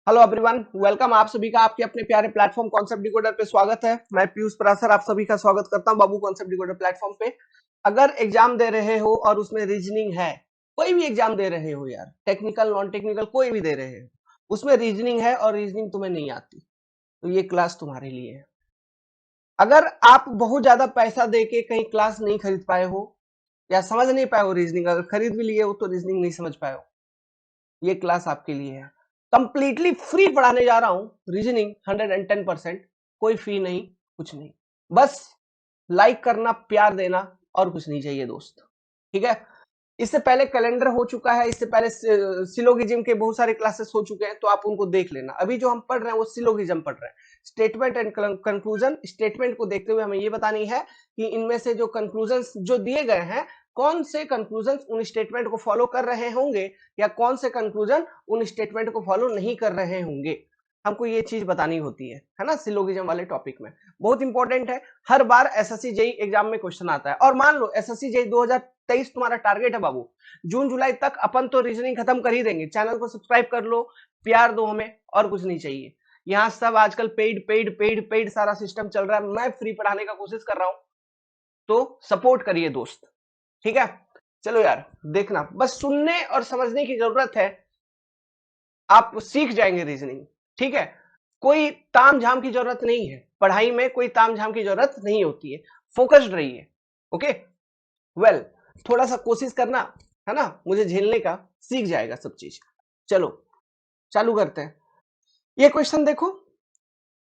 Hello everyone, welcome. आप सभी का आपके अपने प्यारे प्लेटफॉर्म कॉन्सेप्ट डिकोडर पे स्वागत है। मैं पीयूष परासर आप सभी का स्वागत करता हूं बाबू कॉन्सेप्ट डिकोडर प्लेटफॉर्म पे। अगर एग्जाम दे रहे हो और उसमें रीजनिंग है, कोई भी एग्जाम दे रहे हो यार, टेक्निकल नॉन टेक्निकल कोई भी दे रहे हो, उसमें रीजनिंग है और रीजनिंग तुम्हें नहीं आती, तो ये क्लास तुम्हारे लिए है। अगर आप बहुत ज्यादा पैसा दे के कहीं क्लास नहीं खरीद पाए हो या समझ नहीं पाए हो रीजनिंग, अगर खरीद भी लिए हो तो रीजनिंग नहीं समझ पाए हो, ये क्लास आपके लिए है। कंप्लीटली फ्री पढ़ाने जा रहा हूं रीजनिंग 110%। कोई फी नहीं, कुछ नहीं, बस लाइक करना, प्यार देना और कुछ नहीं चाहिए दोस्त। ठीक है। इससे पहले कैलेंडर हो चुका है, इससे पहले सिलोगिज्म के बहुत सारे क्लासेस हो चुके हैं, तो आप उनको देख लेना। अभी जो हम पढ़ रहे हैं वो सिलोगिज्म पढ़ रहे हैं। स्टेटमेंट एंड कंक्लूजन, स्टेटमेंट को देखते हुए हमें ये बतानी है कि इनमें से जो कंक्लूजन जो दिए गए हैं, कौन से कंक्लूजन उन स्टेटमेंट को फॉलो कर रहे होंगे या कौन से कंक्लूजन उन स्टेटमेंट को फॉलो नहीं कर रहे होंगे। हमको ये चीज बतानी होती है ना, सिलोगिज्म वाले टॉपिक में। बहुत इंपॉर्टेंट है, हर बार एसएससी जेई एग्जाम में क्वेश्चन आता है। और मान लो एसएससी जेई 2023 तुम्हारा टारगेट है बाबू, जून जुलाई तक अपन तो रीजनिंग खत्म कर ही देंगे। चैनल को सब्सक्राइब कर लो, प्यार दो हमें, और कुछ नहीं चाहिए। यहाँ सब आजकल पेड पेड पेड पेड सारा सिस्टम चल रहा है, मैं फ्री पढ़ाने का कोशिश कर रहा हूं, तो सपोर्ट करिए दोस्त। ठीक है। चलो यार, देखना, बस सुनने और समझने की जरूरत है, आप सीख जाएंगे रीजनिंग। ठीक है। कोई ताम झाम की जरूरत नहीं है पढ़ाई में, कोई ताम झाम की जरूरत नहीं होती है। फोकस्ड रहिए। ओके। वेल, थोड़ा सा कोशिश करना, है ना, मुझे झेलने का, सीख जाएगा सब चीज। चलो चालू करते हैं। ये क्वेश्चन देखो,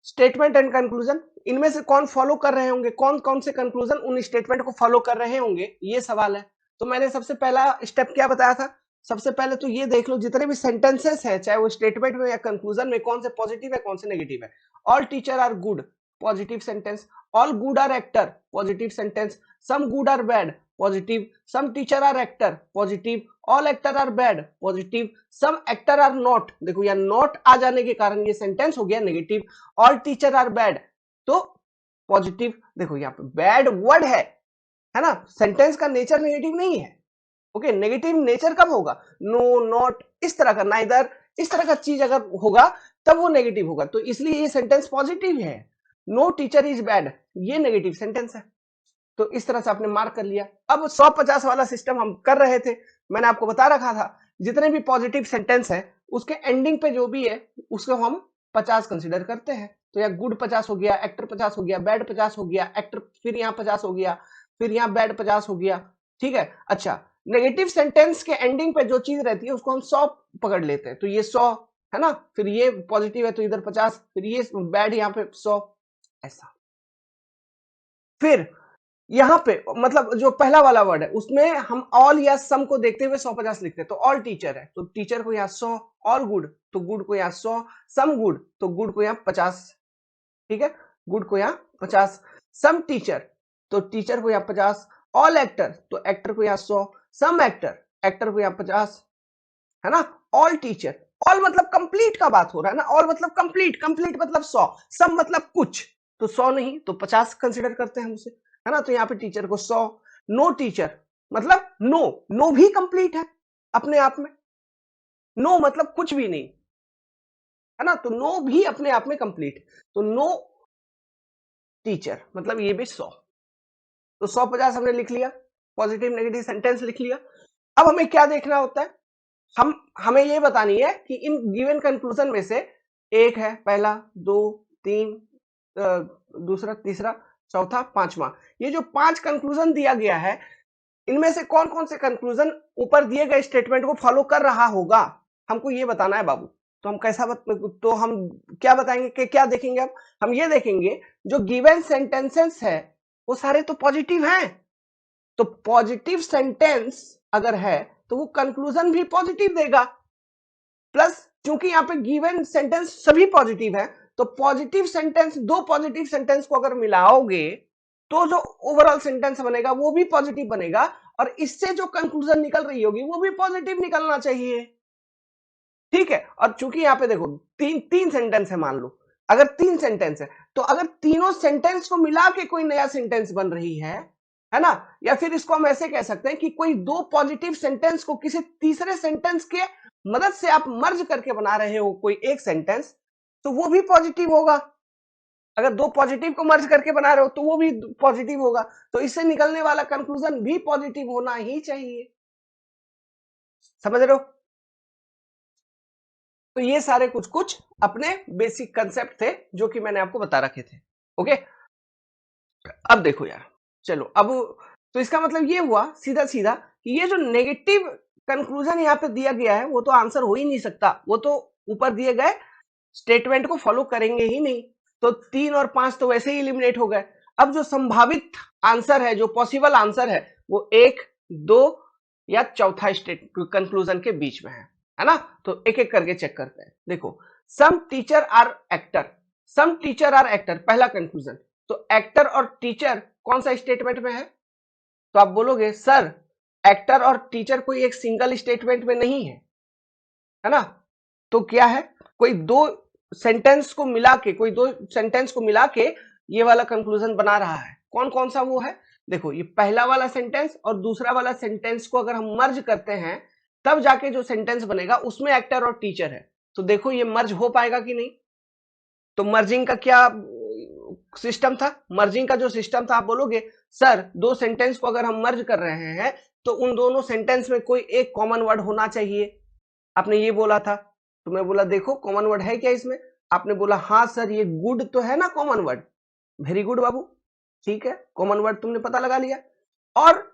स्टेटमेंट एंड कंक्लूजन, इनमें से कौन फॉलो कर रहे होंगे, कौन कौन से कंक्लूजन उन स्टेटमेंट को फॉलो कर रहे होंगे, ये सवाल है। तो मैंने सबसे पहला स्टेप क्या बताया था, सबसे पहले तो ये देख लो जितने भी सेंटेंसेस है, चाहे वो स्टेटमेंट में या कंक्लूजन में, कौन से पॉजिटिव है कौन से नेगेटिव है। All teacher are good, positive sentence. All good are actor, positive sentence. Some good are bad, positive. Some teacher are actor, positive. All actor are bad, positive. Some actor are not, देखो यहाँ not आ जाने के कारण ये sentence हो गया negative. All teacher are bad, तो positive. देखो यहाँ पे बैड वर्ड है ना, सेंटेंस का नेचर नेगेटिव नहीं है। ओके, नेगेटिव नेचर कब होगा, नो, नॉट, इस तरह का, नाइदर, इस तरह का चीज अगर होगा तब वो नेगेटिव होगा, तो इसलिए ये सेंटेंस पॉजिटिव है। नो टीचर इज बैड, ये नेगेटिव सेंटेंस है। तो इस तरह से आपने मार्क कर लिया। अब 150 वाला सिस्टम हम कर रहे थे, मैंने आपको बता रखा था, जितने भी पॉजिटिव सेंटेंस है उसके एंडिंग पे जो भी है उसको हम 50 कंसिडर करते हैं। तो यहाँ गुड 50 हो गया, एक्टर 50 हो गया, बैड 50 हो गया, एक्टर फिर यहाँ 50 हो गया, फिर यहाँ बैड 50 हो गया। ठीक है। अच्छा, नेगेटिव सेंटेंस के एंडिंग पे जो चीज रहती है उसको हम 100 पकड़ लेते हैं, तो ये 100 है ना, फिर ये पॉजिटिव है तो इधर 50, फिर ये बैड यहाँ पे 100, ऐसा। फिर यहाँ पे मतलब जो पहला वाला वर्ड है उसमें हम ऑल या सम को देखते हुए 150 लिखते हैं, तो ऑल टीचर है तो टीचर को यहाँ 100, ऑल गुड तो गुड को यहाँ 100, सम गुड तो गुड को यहाँ 50। ठीक है, गुड को यहाँ 50, सम टीचर तो टीचर को यहाँ 50, ऑल एक्टर तो एक्टर को यहाँ 100, सम एक्टर एक्टर को यहाँ 50, है ना। ऑल टीचर, ऑल मतलब कंप्लीट का बात हो रहा है ना, ऑल मतलब कंप्लीट, कंप्लीट मतलब 100, सम मतलब कुछ, तो 100 नहीं तो 50 कंसिडर करते हैं हम उसे, है ना। तो यहाँ पे टीचर को 100, नो टीचर मतलब नो, नो भी कंप्लीट है अपने आप में, नो मतलब कुछ भी नहीं, है ना, तो नो भी अपने आप में कंप्लीट, तो नो टीचर मतलब ये भी 100, तो 150 हमने लिख लिया, पॉजिटिव नेगेटिव सेंटेंस लिख लिया। अब हमें क्या देखना होता है, हम हमें ये बतानी है कि इन गिवन कंक्लूजन में से एक है, पहला, दो, तीन, दूसरा, तीसरा, चौथा, पांचवा, ये जो 5 कंक्लूजन दिया गया है, इनमें से कौन कौन से कंक्लूजन ऊपर दिए गए स्टेटमेंट को फॉलो कर रहा होगा, हमको ये बताना है बाबू। तो हम तो हम क्या बताएंगे कि क्या देखेंगे, अब हम ये देखेंगे जो गिवन सेंटेंसेस है वो सारे तो पॉजिटिव हैं, तो पॉजिटिव सेंटेंस अगर है तो वो कंक्लूजन भी पॉजिटिव देगा। प्लस क्योंकि यहाँ पे गिवन सेंटेंस सभी पॉजिटिव है, तो पॉजिटिव सेंटेंस, दो पॉजिटिव सेंटेंस को अगर मिलाओगे तो जो ओवरऑल सेंटेंस बनेगा वो भी पॉजिटिव बनेगा, और इससे जो कंक्लूजन निकल रही होगी वो भी पॉजिटिव निकलना चाहिए। ठीक है। और चूंकि यहाँ पे देखो तीन तीन सेंटेंस है, मान लो अगर तीन सेंटेंस है, तो अगर तीनों सेंटेंस को मिला के कोई नया सेंटेंस बन रही है है ना। या फिर इसको हम ऐसे कह सकते हैं कि कोई दो पॉजिटिव सेंटेंस को किसी तीसरे सेंटेंस के मदद से आप मर्ज करके बना रहे हो कोई एक सेंटेंस, तो वो भी पॉजिटिव होगा। अगर दो पॉजिटिव को मर्ज करके बना रहे हो तो वो भी पॉजिटिव होगा। तो इससे निकलने वाला कंक्लूजन भी पॉजिटिव होना ही चाहिए। समझ रहे हो। तो ये सारे कुछ कुछ अपने बेसिक कंसेप्ट थे जो कि मैंने आपको बता रखे थे। ओके, अब देखो यार, चलो अब, तो इसका मतलब ये हुआ सीधा सीधा कि ये जो नेगेटिव कंक्लूजन यहाँ पे दिया गया है वो तो आंसर हो ही नहीं सकता, वो तो ऊपर दिए गए स्टेटमेंट को फॉलो करेंगे ही नहीं। तो 3 और 5 तो वैसे ही एलिमिनेट हो गए। अब जो संभावित आंसर है, जो पॉसिबल आंसर है, वो 1, 2 या चौथा स्टेट कंक्लूजन के बीच में है ना। तो एक एक करके चेक करते हैं। देखो, some teacher are actor, some teacher are actor, पहला कंक्लूजन। तो एक्टर और टीचर कौन सा स्टेटमेंट में है? तो आप बोलोगे सर एक्टर और टीचर कोई एक सिंगल स्टेटमेंट में नहीं है ना। तो क्या है, कोई दो सेंटेंस को मिला के, कोई दो सेंटेंस को मिला के ये वाला कंक्लूजन बना रहा है। कौन कौन सा वो है? देखो, ये पहला वाला सेंटेंस और दूसरा वाला सेंटेंस को अगर हम मर्ज करते हैं तब जाके जो सेंटेंस बनेगा उसमें एक्टर और टीचर है। तो देखो ये मर्ज हो पाएगा कि नहीं। तो मर्जिंग का क्या सिस्टम था? मर्जिंग का जो सिस्टम था, आप बोलोगे सर दो सेंटेंस को अगर हम मर्ज कर रहे हैं तो उन दोनों सेंटेंस में कोई एक कॉमन वर्ड होना चाहिए। आपने ये बोला था, तो मैं बोला देखो कॉमन वर्ड है क्या इसमें? आपने बोला हाँ सर ये गुड तो है ना कॉमन वर्ड। वेरी गुड बाबू, ठीक है, कॉमन वर्ड तुमने पता लगा लिया। और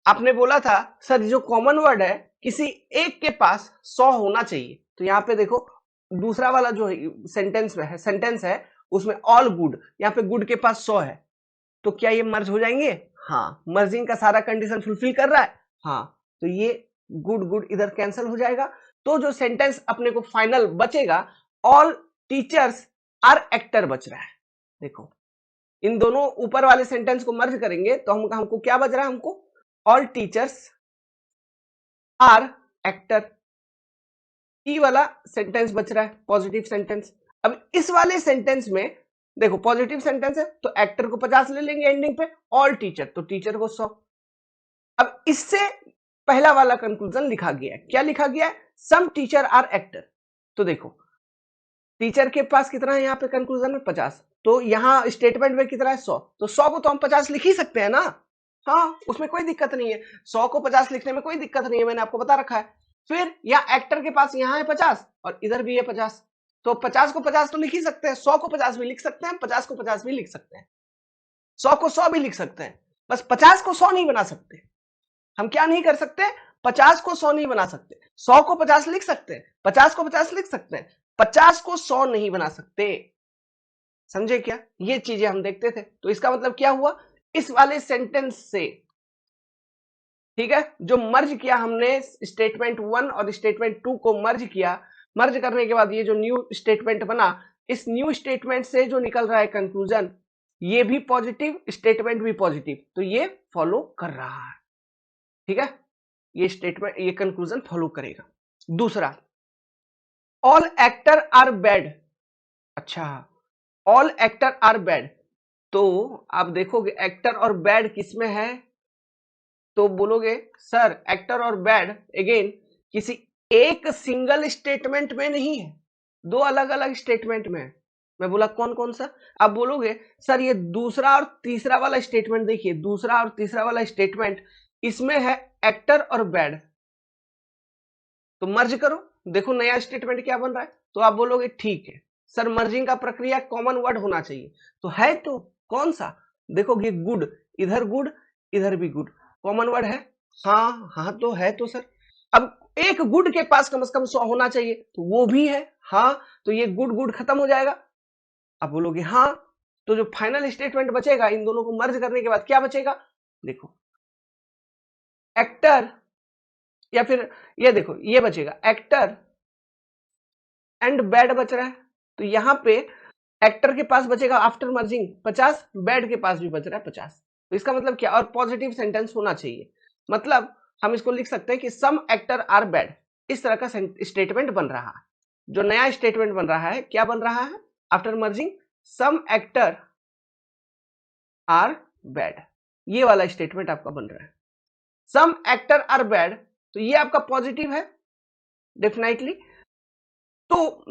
आपने बोला था सर जो कॉमन वर्ड है किसी एक के पास 100 होना चाहिए। तो यहाँ पे देखो दूसरा वाला जो सेंटेंस है उसमें ऑल गुड, यहाँ पे गुड के पास 100 है। तो क्या ये मर्ज हो जाएंगे? हाँ, मर्जिंग का सारा कंडीशन फुलफिल कर रहा है। हाँ, तो ये गुड गुड इधर कैंसिल हो जाएगा। तो जो सेंटेंस अपने को फाइनल बचेगा, ऑल टीचर्स आर एक्टर बच रहा है। देखो इन दोनों ऊपर वाले सेंटेंस को मर्ज करेंगे तो हमको क्या बच रहा है? हमको ऑल टीचर्स आर एक्टर, ई वाला सेंटेंस बच रहा है, पॉजिटिव सेंटेंस। अब इस वाले सेंटेंस में देखो पॉजिटिव सेंटेंस है तो एक्टर को 50 ले लेंगे एंडिंग पे, ऑल टीचर तो टीचर को 100। अब इससे पहला वाला कंक्लूजन लिखा गया है। क्या लिखा गया है? Some teacher are actor. तो देखो टीचर के पास कितना है यहाँ पे कंक्लूजन में? 50। तो यहाँ स्टेटमेंट में कितना है? 100। तो 100 को तो हम 50 लिख ही सकते हैं ना। हाँ, उसमें कोई दिक्कत नहीं है, 100 को 50 लिखने में कोई दिक्कत नहीं है, मैंने आपको बता रखा है। फिर यहाँ एक्टर के पास यहाँ है 50 और इधर भी है 50। तो 50 को 50 तो लिख ही सकते हैं, 100 को 50 भी लिख सकते हैं, 50 को 50 भी लिख सकते हैं, 100 को 100 भी लिख सकते हैं। बस 50 को 100 नहीं बना सकते। हम क्या नहीं कर सकते? 50 को 100 नहीं बना सकते। 100 को 50 लिख सकते हैं, 50 को 50 लिख सकते हैं, 50 को 100 नहीं बना सकते। समझे क्या? ये चीजें हम देखते थे। तो इसका मतलब क्या हुआ? इस वाले सेंटेंस से, ठीक है, जो मर्ज किया हमने स्टेटमेंट 1 और स्टेटमेंट 2 को मर्ज किया, मर्ज करने के बाद ये जो न्यू स्टेटमेंट बना, इस न्यू स्टेटमेंट से जो निकल रहा है कंक्लूजन, ये भी पॉजिटिव, स्टेटमेंट भी पॉजिटिव, तो ये फॉलो कर रहा है। ठीक है, ये स्टेटमेंट, ये कंक्लूजन फॉलो करेगा। दूसरा, ऑल एक्टर आर बैड। अच्छा, ऑल एक्टर आर बैड, तो आप देखोगे एक्टर और बैड किसमें है? तो बोलोगे सर एक्टर और बैड अगेन किसी एक सिंगल स्टेटमेंट में नहीं है, दो अलग अलग स्टेटमेंट में है। मैं बोला कौन कौन सा? आप बोलोगे सर ये दूसरा और तीसरा वाला स्टेटमेंट देखिए, दूसरा और तीसरा वाला स्टेटमेंट इसमें है एक्टर और बैड, तो मर्ज करो, देखो नया स्टेटमेंट क्या बन रहा है। तो आप बोलोगे ठीक है सर, मर्जिंग का प्रक्रिया कॉमन वर्ड होना चाहिए। तो है तो कौन सा? देखोगे गुड, इधर गुड, इधर भी गुड, कॉमन वर्ड है। हाँ हाँ तो है तो सर। अब एक गुड के पास कम से कम 100 होना चाहिए, तो वो भी है। हाँ, तो ये गुड गुड खत्म हो जाएगा। आप बोलोगे हाँ, तो जो फाइनल स्टेटमेंट बचेगा इन दोनों को मर्ज करने के बाद क्या बचेगा? देखो एक्टर, या फिर ये देखो ये बचेगा एक्टर एंड बैड बच रहा है। तो यहां पे एक्टर के पास बचेगा आफ्टर मर्जिंग 50, बैड के पास भी बच रहा है 50। तो इसका मतलब क्या? और पॉजिटिव सेंटेंस होना चाहिए। मतलब हम इसको लिख सकते हैं कि सम एक्टर आर बैड, इस तरह का स्टेटमेंट बन रहा है। जो नया स्टेटमेंट बन रहा है, क्या बन रहा है? After merging some actor are bad, ये वाला स्टेटमेंट आपका बन रहा है। सम एक्टर आर बैड, तो ये आपका पॉजिटिव है डेफिनेटली। तो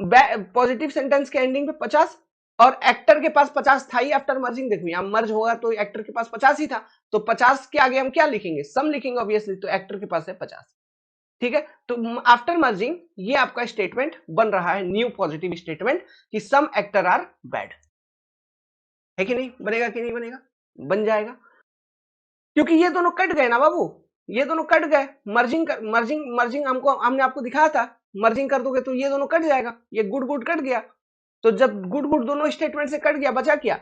पॉजिटिव सेंटेंस के एंडिंग पे 50 और एक्टर के पास 50 था ही आफ्टर मर्जिंग। देखो यहां मर्ज होगा तो एक्टर के पास 50 ही था, तो 50 के आगे हम क्या लिखेंगे, सम लिखेंगे ऑब्वियसली, तो एक्टर के पास है 50। ठीक है, तो आफ्टर मर्जिंग ये आपका स्टेटमेंट बन रहा है, न्यू पॉजिटिव स्टेटमेंट कि सम एक्टर आर बैड। है कि नहीं, बनेगा कि नहीं बनेगा, बन जाएगा, क्योंकि ये दोनों कट गए ना बाबू, ये दोनों कट गए। मर्जिंग हमने आपको दिखाया था, मर्जिंग कर दोगे तो ये दोनों कट जाएगा, ये गुड गुड कट गया। तो जब गुड गुड दोनों स्टेटमेंट से कट गया, बचा क्या,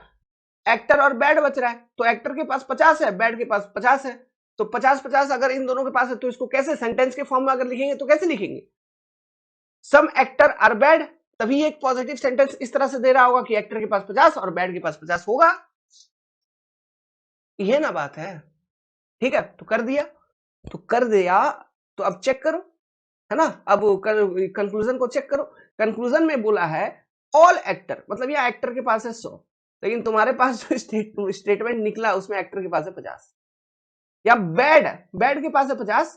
एक्टर और बैड बच रहा है। तो एक्टर के पास 50 है, बैड के पास 50 है, तो 50-50 अगर इन दोनों के पास है तो इसको कैसे सेंटेंस के फॉर्म में अगर लिखेंगे तो कैसे लिखेंगे, सम एक्टर आर बैड, तभी एक पॉजिटिव सेंटेंस इस तरह से दे रहा होगा कि एक्टर के पास 50 और बैड के पास 50 होगा। ये ना बात है। ठीक है, तो कर दिया, तो कर दिया, तो अब चेक करो, है ना, अब कंक्लूजन को चेक करो। कंक्लूजन में बोला है ऑल एक्टर, मतलब यह एक्टर के पास है 100, लेकिन तुम्हारे पास जो स्टेटमेंट निकला उसमें एक्टर के पास है 50, या बैड के पास है 50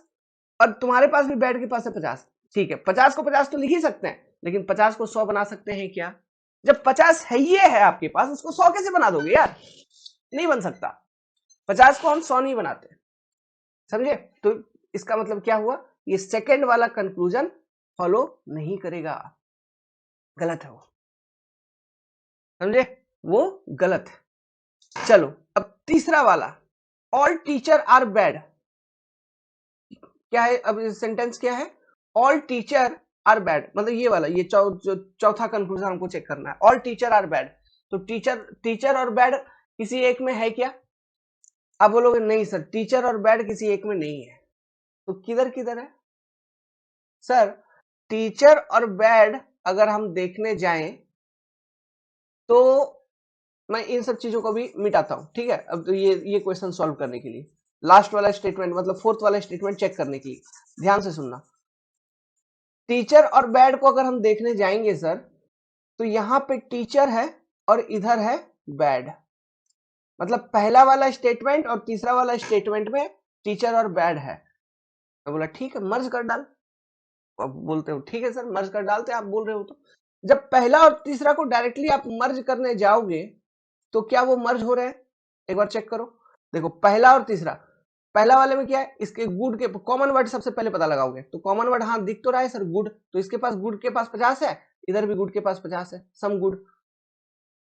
और तुम्हारे पास भी बैड के पास है 50। ठीक है, 50 को 50 तो लिख ही सकते हैं, लेकिन 50 को 100 बना सकते हैं क्या, जब 50 है ये है आपके पास, उसको 100 कैसे बना दोगे यार, नहीं बन सकता। 50 को हम 100 नहीं बनाते, समझे। तो इसका मतलब क्या हुआ, ये सेकंड वाला कंक्लूजन फॉलो नहीं करेगा, गलत है वो, समझे, वो गलत है। चलो अब तीसरा वाला, ऑल टीचर आर बैड, क्या है अब सेंटेंस क्या है, ऑल टीचर आर बैड, मतलब ये वाला, ये चौथा कंक्लूजन हमको चेक करना है, ऑल टीचर आर बैड। तो टीचर और बैड किसी एक में है क्या, आप बोलोगे नहीं सर, टीचर और बैड किसी एक में नहीं है, तो किधर किधर है सर। टीचर और बैड अगर हम देखने जाएं तो मैं इन सब चीजों को भी मिटाता हूं, ठीक है। अब तो ये क्वेश्चन सॉल्व करने के लिए लास्ट वाला स्टेटमेंट, मतलब फोर्थ वाला स्टेटमेंट चेक करने के लिए ध्यान से सुनना। टीचर और बैड को अगर हम देखने जाएंगे सर, तो यहां पे टीचर है और इधर है बैड, मतलब पहला वाला स्टेटमेंट और तीसरा वाला स्टेटमेंट में टीचर और बैड है। मैं बोला ठीक है मर्ज कर डाल, अब बोलते हो ठीक है सर मर्ज कर डालते, आप बोल रहे हो तो। जब पहला और तीसरा को डायरेक्टली आप मर्ज करने जाओगे तो क्या वो मर्ज हो रहे हैं, एक बार चेक करो। देखो पहला और तीसरा, पहला वाले में क्या है, इसके गुड के कॉमन वर्ड सबसे पहले पता लगाओगे, तो कॉमन वर्ड हाँ दिख तो रहा है सर गुड, तो इसके पास गुड के पास 50 है, इधर भी गुड के पास 50 है, सम गुड।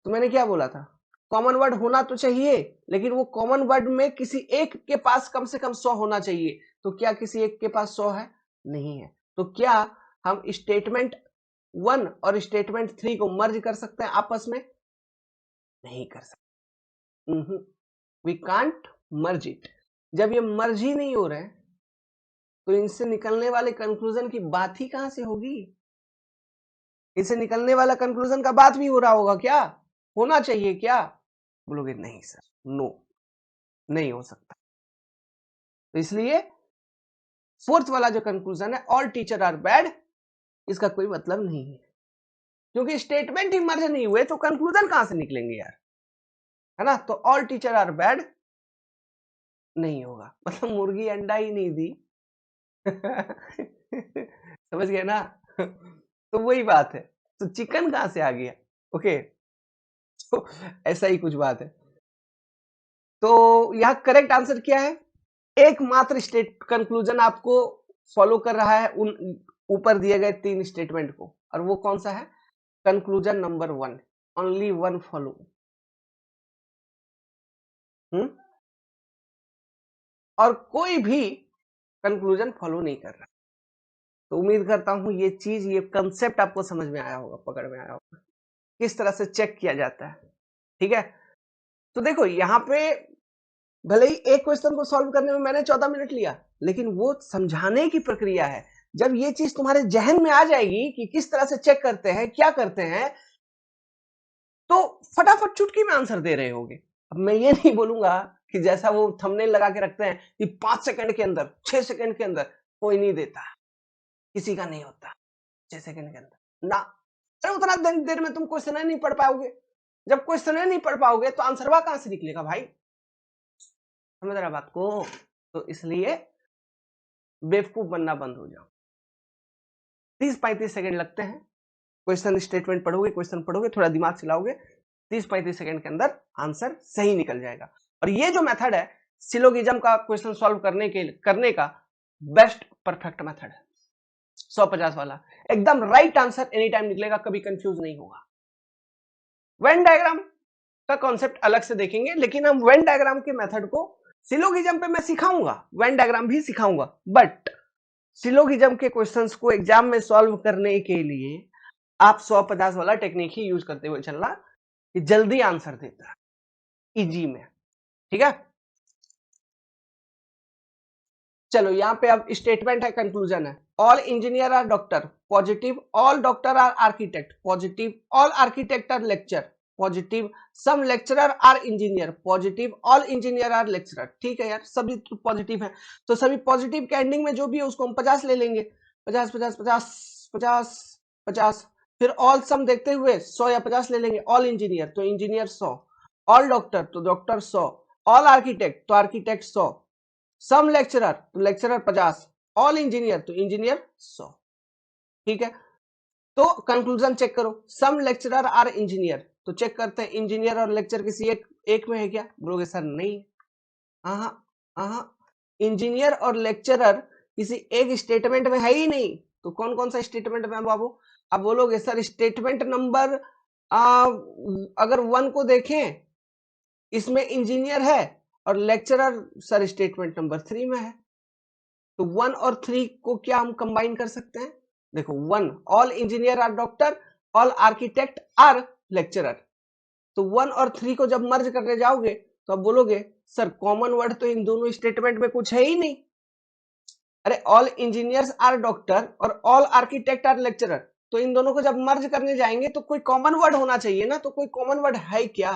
तो मैंने क्या बोला था, कॉमन वर्ड होना तो चाहिए, लेकिन वो कॉमन वर्ड में किसी एक के पास कम से कम 100 होना चाहिए, तो क्या किसी एक के पास 100 है, नहीं है। तो क्या हम स्टेटमेंट 1 और स्टेटमेंट 3 को मर्ज कर सकते हैं आपस में, नहीं कर सकते, वी कांट मर्ज इट। जब ये मर्ज ही नहीं हो रहे हैं तो इनसे निकलने वाले कंक्लूजन की बात ही कहां से होगी, इनसे निकलने वाला कंक्लूजन का बात भी हो रहा होगा क्या, होना चाहिए क्या, बोलोगे नहीं सर, नो, नहीं हो सकता। तो इसलिए फोर्थ वाला जो कंक्लूजन है ऑल टीचर आर बैड, इसका कोई मतलब नहीं है, क्योंकि स्टेटमेंट ही मर्ज नहीं हुए तो कंक्लूजन कहां से निकलेंगे यार, है ना। तो ऑल टीचर आर बैड नहीं होगा, मतलब मुर्गी अंडा ही नहीं दी समझ गए ना तो वही बात है, तो चिकन कहां से आ गया, ओके तो ऐसा ही कुछ बात है। तो यहां करेक्ट आंसर क्या है, एकमात्र स्टेट कंक्लूजन आपको फॉलो कर रहा है उन ऊपर दिए गए 3 स्टेटमेंट को, और वो कौन सा है, कंक्लूजन नंबर 1, ओनली 1 फॉलो। और कोई भी कंक्लूजन फॉलो नहीं कर रहा। तो उम्मीद करता हूं ये चीज, ये कंसेप्ट आपको समझ में आया होगा, पकड़ में आया होगा, किस तरह से चेक किया जाता है, ठीक है। तो देखो यहाँ पे भले ही एक क्वेश्चन को सॉल्व करने में मैंने 14 मिनट लिया, लेकिन वो समझाने की प्रक्रिया है। जब ये चीज तुम्हारे जहन में आ जाएगी कि किस तरह से चेक करते हैं, क्या करते हैं, तो फटाफट चुटकी में आंसर दे रहे होगे। अब मैं ये नहीं बोलूंगा कि जैसा वो थंबनेल लगा के रखते हैं कि 5 सेकंड के अंदर, 6 सेकंड के अंदर, कोई नहीं देता, किसी का नहीं होता 6 सेकंड के अंदर ना। अरे उतना देर में तुम क्वेश्चन नहीं पढ़ पाओगे, जब क्वेश्चन नहीं पढ़ पाओगे तो आंसरवा कहां से निकलेगा भाई, समझ रहा बात को? तो इसलिए बेवकूफ बनना बंद हो जाओ। 30-35 सेकंड लगते हैं, क्वेश्चन स्टेटमेंट पढ़ोगे, क्वेश्चन पढ़ोगे, थोड़ा दिमाग चलाओगे, 30-35 सेकंड के अंदर आंसर सही निकल जाएगा। और ये जो मेथड है सिलोगिज्म का क्वेश्चन सॉल्व करने का बेस्ट परफेक्ट मेथड है, 150 वाला, एकदम राइट आंसर एनी टाइम निकलेगा, कभी कंफ्यूज नहीं होगा। वेन डायग्राम का कॉन्सेप्ट अलग से देखेंगे, लेकिन हम वेन डायग्राम के मेथड को सिलोगिज्म पे मैं सिखाऊंगा, वेन डायग्राम भी सिखाऊंगा, बट सिलोगिज्म के क्वेश्चंस को एग्जाम में सॉल्व करने के लिए आप 150 वाला टेक्निक ही यूज करते हुए चलना, कि जल्दी आंसर देता है, इजी में। ठीक है, चलो यहां पे अब स्टेटमेंट है, कंक्लूजन है। All engineer are doctor, positive. All doctor are architect, positive. All architect are lecture, positive. Some lecturer are engineer, positive. All engineer are lecturer. ठीक है यार, सभी पॉजिटिव है, तो सभी पॉजिटिव के एंडिंग में जो भी है उसको हम 50 ले लेंगे, 50 50 50 50 50। फिर ऑल सम देखते हुए 100 या 50 ले लेंगे। ऑल इंजीनियर तो इंजीनियर 100, ऑल डॉक्टर तो डॉक्टर 100, ऑल आर्किटेक्ट तो आर्किटेक्ट 100, सम लेक्चरर तो लेक्चरर 50, ऑल इंजीनियर तो इंजीनियर 100। ठीक है, तो कंक्लूजन चेक करो, सम लेक्चरर आर इंजीनियर, तो चेक करते हैं इंजीनियर और लेक्चर किसी एक में है क्या? बोलोगे सर नहीं, इंजीनियर और लेक्चरर किसी एक स्टेटमेंट में है ही नहीं, तो कौन कौन सा स्टेटमेंट में बाबू? अब बोलोगे सर स्टेटमेंट नंबर अगर 1 को देखें, इसमें इंजीनियर है और लेक्चरर सर स्टेटमेंट नंबर 3 में है, तो 1 और 3 को क्या हम कंबाइन कर सकते हैं? देखो 1, all engineer are doctor, all architect are lecturer, तो 1 और 3 को जब मर्ज करने जाओगे तो अब बोलोगे सर कॉमन वर्ड तो इन दोनों स्टेटमेंट में कुछ है ही नहीं। अरे ऑल इंजीनियर्स आर डॉक्टर और ऑल आर्किटेक्ट आर लेक्चरर, तो इन दोनों को जब मर्ज करने जाएंगे तो कोई कॉमन वर्ड होना चाहिए ना, तो कोई कॉमन वर्ड है क्या?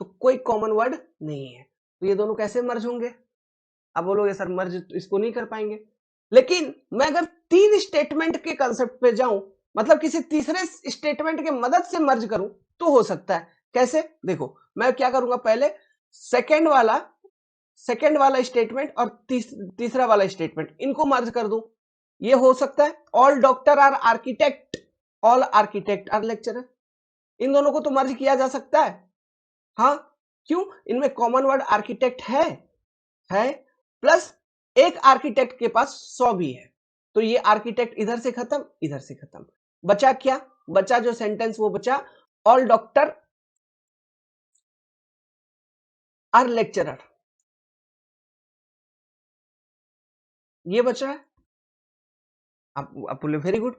तो कोई कॉमन वर्ड नहीं है, तो ये दोनों कैसे मर्ज होंगे? अब बोलोगे सर मर्ज तो इसको नहीं कर पाएंगे, लेकिन मैं अगर 3 स्टेटमेंट के कंसेप्ट पे जाऊं, मतलब किसी तीसरे स्टेटमेंट के मदद से मर्ज करूं, तो हो सकता है। कैसे? देखो मैं क्या करूंगा, पहले सेकंड वाला स्टेटमेंट और तीसरा वाला स्टेटमेंट इनको मर्ज कर दूं, ये हो सकता है। All doctor are architect, all architect are lecturer, इन दोनों को तो मर्ज किया जा सकता है। हाँ, क्यों? इनमें कॉमन वर्ड आर्किटेक्ट है, प्लस एक आर्किटेक्ट के पास 100 भी है, तो ये आर्किटेक्ट इधर से खत्म, इधर से खत्म, बचा क्या? बचा जो सेंटेंस वो बचा, ऑल डॉक्टर आर लेक्चरर, ये बचा है। आप बोले वेरी गुड।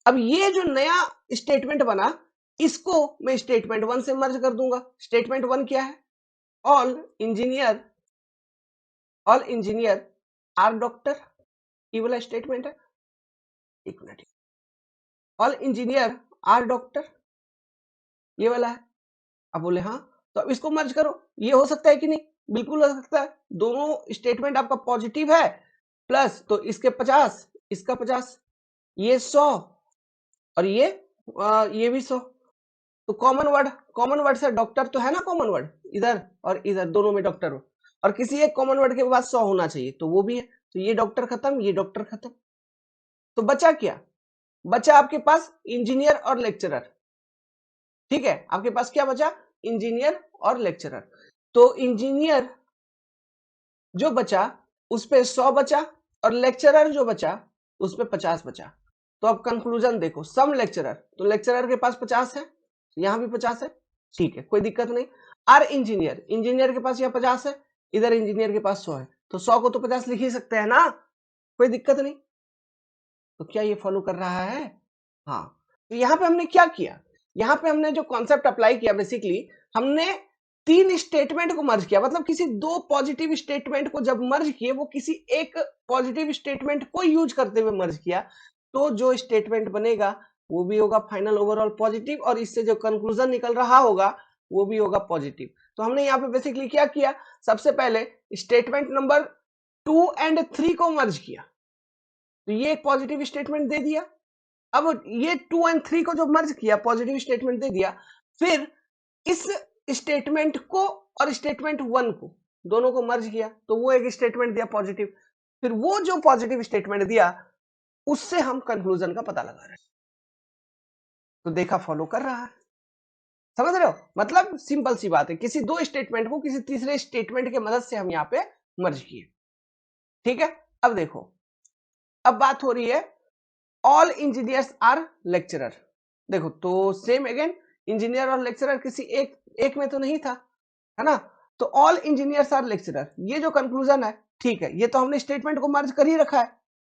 अब ये जो नया स्टेटमेंट बना, इसको मैं स्टेटमेंट 1 से मर्ज कर दूंगा। स्टेटमेंट 1 क्या है? ऑल इंजीनियर आर डॉक्टर, ये वाला स्टेटमेंट है। एक minute, all engineer are doctor, ये वाला है। अब बोले हाँ, तो अब इसको मर्ज करो, ये हो सकता है कि नहीं? बिल्कुल हो सकता है, दोनों स्टेटमेंट आपका पॉजिटिव है, प्लस तो इसके 50, इसका 50, ये 100 और ये भी 100, तो कॉमन वर्ड से डॉक्टर तो है ना, कॉमन वर्ड इधर और इधर दोनों में डॉक्टर हो, और किसी एक कॉमन वर्ड के बाद 100 होना चाहिए, तो वो भी है, तो ये डॉक्टर खत्म, ये डॉक्टर खत्म, तो बचा क्या? बचा आपके पास इंजीनियर और लेक्चरर। ठीक है, आपके पास क्या बचा? इंजीनियर और लेक्चरर, तो इंजीनियर जो बचा उस पे 100 बचा, और लेक्चरर जो बचा उस पे 50 बचा। तो अब कंक्लूजन देखो, सम लेक्चरर, तो लेक्चरर के पास 50 है, यहां भी 50 है, ठीक है, कोई दिक्कत नहीं। आर इंजीनियर के पास यहाँ 50 है, इधर इंजीनियर के पास 100 है, तो 100 को तो 50 लिख ही सकते हैं ना, कोई दिक्कत नहीं। तो क्या ये फॉलो कर रहा है? हाँ, तो यहाँ पे हमने क्या किया, यहाँ पे हमने जो कॉन्सेप्ट अप्लाई किया, बेसिकली हमने 3 स्टेटमेंट को मर्ज किया, मतलब किसी 2 पॉजिटिव स्टेटमेंट को जब मर्ज किए, वो किसी एक पॉजिटिव स्टेटमेंट को यूज करते हुए मर्ज किया, तो जो स्टेटमेंट बनेगा वो भी होगा फाइनल ओवरऑल पॉजिटिव, और इससे जो कंक्लूजन निकल रहा होगा वो भी होगा पॉजिटिव। तो हमने यहाँ पे बेसिकली क्या किया, सबसे पहले स्टेटमेंट नंबर 2 एंड 3 को मर्ज किया, तो ये एक पॉजिटिव स्टेटमेंट दे दिया। अब ये 2 एंड 3 को जो मर्ज किया, पॉजिटिव स्टेटमेंट दे दिया, फिर इस स्टेटमेंट को और स्टेटमेंट 1 को दोनों को मर्ज किया तो वो एक स्टेटमेंट दिया पॉजिटिव। फिर वो जो पॉजिटिव स्टेटमेंट दिया उससे हम कंक्लूजन का पता लगा रहे हैं। तो देखा फॉलो कर रहा है, समझ रहे हो? मतलब सिंपल सी बात है, किसी दो स्टेटमेंट को किसी तीसरे स्टेटमेंट की मदद से हम यहाँ पे मर्ज किए। ठीक है, अब देखो, अब बात हो रही है ऑल इंजीनियर्स आर लेक्चरर। देखो तो सेम अगेन, इंजीनियर और लेक्चरर किसी एक में तो नहीं था, है ना? तो ऑल इंजीनियर्स आर लेक्चरर, ये जो कंक्लूजन है, ठीक है, ये तो हमने स्टेटमेंट को मर्ज कर ही रखा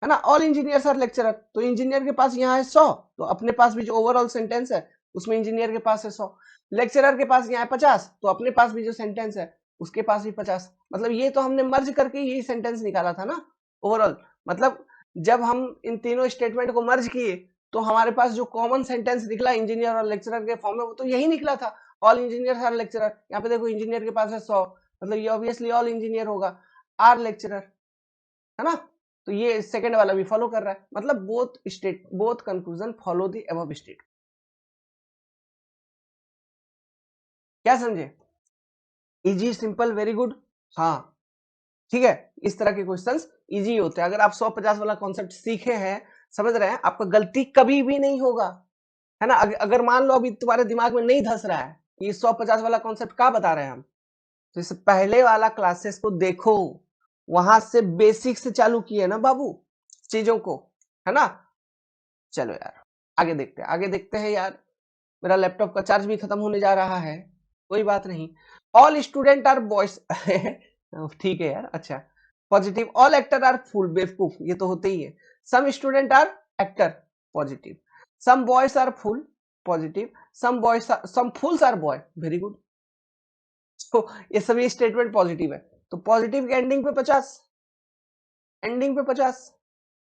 है ना? ऑल इंजीनियर्स आर लेक्चरर, तो इंजीनियर के पास यहाँ है 100, तो अपने पास भी जो ओवरऑल सेंटेंस है उसमें इंजीनियर के पास है 100। लेक्चरर के पास यहाँ है 50, तो अपने पास भी जो सेंटेंस है उसके पास भी 50। मतलब ये तो हमने मर्ज करके यही सेंटेंस निकाला था ना ओवरऑल। मतलब जब हम इन तीनों स्टेटमेंट को मर्ज किए तो हमारे पास जो कॉमन सेंटेंस निकला इंजीनियर और लेक्चरर के फॉर्म में, वो तो यही निकला था, ऑल इंजीनियर आर लेक्चरर। यहाँ पे देखो इंजीनियर के पास है 100, मतलब ये ऑब्वियसली ऑल इंजीनियर होगा, आर लेक्चरर, है ना? तो ये सेकंड वाला भी फॉलो कर रहा है, मतलब both conclusion follow the above state. क्या समझे? Easy, simple, very good. हाँ ठीक है, इस तरह के क्वेश्चंस इजी होते हैं। अगर आप 150 वाला कॉन्सेप्ट सीखे हैं, समझ रहे हैं, आपका गलती कभी भी नहीं होगा, है ना? अगर मान लो अभी तुम्हारे दिमाग में नहीं धस रहा है ये 150 वाला कॉन्सेप्ट क्या बता रहे हैं हम, तो इस पहले वाला क्लासेस को देखो, वहां से बेसिक से चालू किए ना बाबू चीजों को, है ना? चलो यार आगे देखते हैं यार, मेरा लैपटॉप का चार्ज भी खत्म होने जा रहा है, कोई बात नहीं। ऑल स्टूडेंट आर बॉयज ठीक है यार, अच्छा। Positive, all actor are fool, बेवकूफ, ये तो होते ही है। Some student are actor, positive. Some boys are fool, positive. Some fools are boy, very good. तो ये सभी स्टेटमेंट पॉजिटिव है, तो पॉजिटिव के एंडिंग पे 50, एंडिंग पे 50,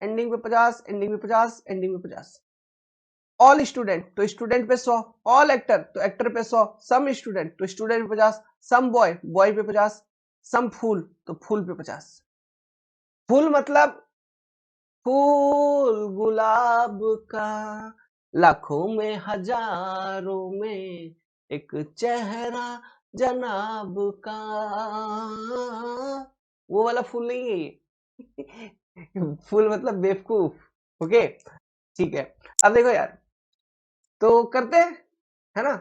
एंडिंग पे 50, एंडिंग पे 50, एंडिंग पे 50। ऑल स्टूडेंट तो स्टूडेंट पे 100, ऑल एक्टर तो एक्टर पे 100, सम स्टूडेंट तो स्टूडेंट पे 50, सम बॉय बॉय पे 50, सम फूल तो फूल पे 50। फूल मतलब फूल गुलाब का, लाखों में हजारों में एक चेहरा जनाब का, वो वाला फूल नहीं है ये फूल मतलब बेवकूफ। ओके ठीक है, अब देखो यार, तो करते हैं, है ना?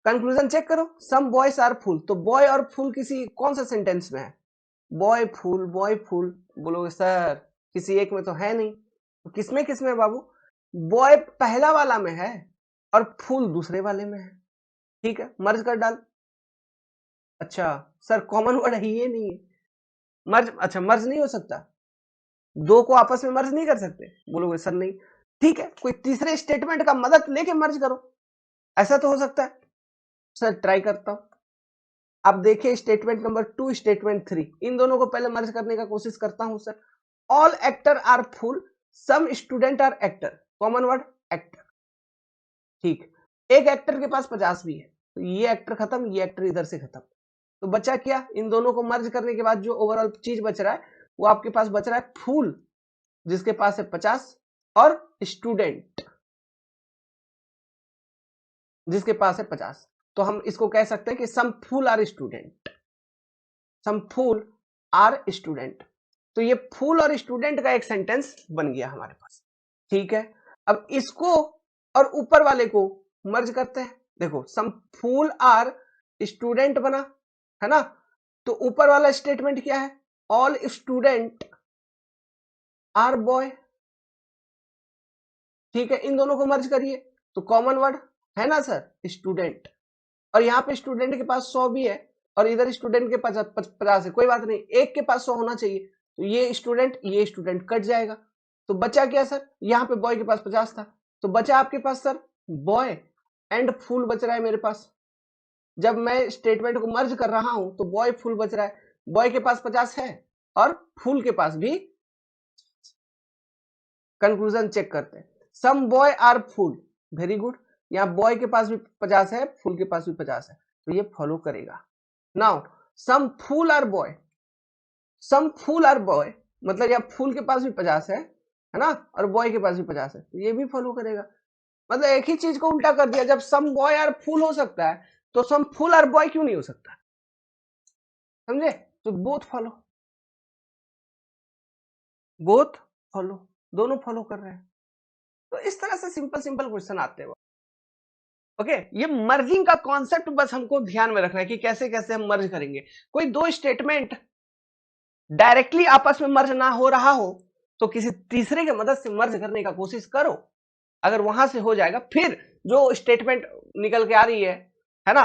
कंक्लूजन चेक करो, सम बॉयज आर फूल, तो बॉय और फूल किसी कौन सा सेंटेंस में है? बॉय फूल, बॉय फूल, बोलोगे सर किसी एक में तो है नहीं, तो किसमें किसमें बाबू? बॉय पहला वाला में है और फूल दूसरे वाले में है, ठीक है, मर्ज कर डाल। अच्छा सर कॉमन वर्ड है ये नहीं है, मर्ज, अच्छा मर्ज नहीं हो सकता, दो को आपस में मर्ज नहीं कर सकते, बोलोगे सर नहीं, ठीक है, कोई तीसरे स्टेटमेंट का मदद लेके मर्ज करो, ऐसा तो हो सकता है। सर ट्राई करता हूं, अब देखिए स्टेटमेंट नंबर 2, स्टेटमेंट 3, इन दोनों को पहले मर्ज करने का कोशिश करता हूं sir. All actor are fool, some student are actor, common word actor, ठीक। एक एक्टर के पास 50 भी है, तो ये एक्टर खत्म, ये एक्टर इधर से खत्म, तो बचा क्या? इन दोनों को मर्ज करने के बाद जो ओवरऑल चीज बच रहा है वो आपके पास बच रहा है फूल, जिसके पास है 50, और स्टूडेंट जिसके पास है 50। तो हम इसको कह सकते हैं कि some fool are student, some fool are student. तो ये फूल और स्टूडेंट का एक सेंटेंस बन गया हमारे पास, ठीक है। अब इसको और ऊपर वाले को मर्ज करते हैं, देखो सम फूल आर स्टूडेंट बना, है ना? तो ऊपर वाला स्टेटमेंट क्या है? ऑल स्टूडेंट आर बॉय, ठीक है, इन दोनों को मर्ज करिए तो कॉमन वर्ड है ना सर, स्टूडेंट, और यहाँ पे स्टूडेंट के पास 100 भी है और इधर स्टूडेंट के पास 50 है, कोई बात नहीं, एक के पास 100 होना चाहिए, तो ये स्टूडेंट कट जाएगा, तो बचा क्या सर? यहाँ पे बॉय के पास 50 था, तो बचा आपके पास सर बॉय एंड फुल बच रहा है मेरे पास। जब मैं स्टेटमेंट को मर्ज कर रहा हूं तो बॉय फुल बच रहा है, बॉय के पास 50 है और फुल के पास भी। कंक्लूजन चेक करते हैं, some boy are full, very good, यहाँ बॉय के पास भी 50 है, फुल के पास भी 50 है, तो ये फॉलो करेगा। Now some fool are boy, some fool are boy, मतलब यहाँ फूल के पास भी 50 है ना, और बॉय के पास भी 50 है, तो ये भी फॉलो करेगा। मतलब एक ही चीज को उल्टा कर दिया, जब सम बॉय आर फूल हो सकता है तो सम फूल आर बॉय क्यों नहीं हो सकता? समझे? तो बोथ फॉलो, दोनों फॉलो कर रहे हैं। तो इस तरह से सिंपल सिंपल क्वेश्चन आते हैं। ओके, ये मर्जिंग का कॉन्सेप्ट बस हमको ध्यान में रखना है कि कैसे कैसे हम मर्ज करेंगे। कोई दो स्टेटमेंट डायरेक्टली आपस में मर्ज ना हो रहा हो तो किसी तीसरे की मदद से मर्ज करने का कोशिश करो। अगर वहां से हो जाएगा, फिर जो स्टेटमेंट निकल के आ रही है ना,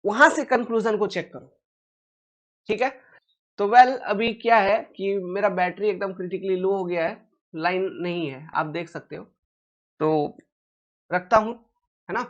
वहां से कंक्लूजन को चेक करो। ठीक है, तो अभी क्या है कि मेरा बैटरी एकदम क्रिटिकली लो हो गया है, लाइन नहीं है, आप देख सकते हो, तो रखता हूं, है ना।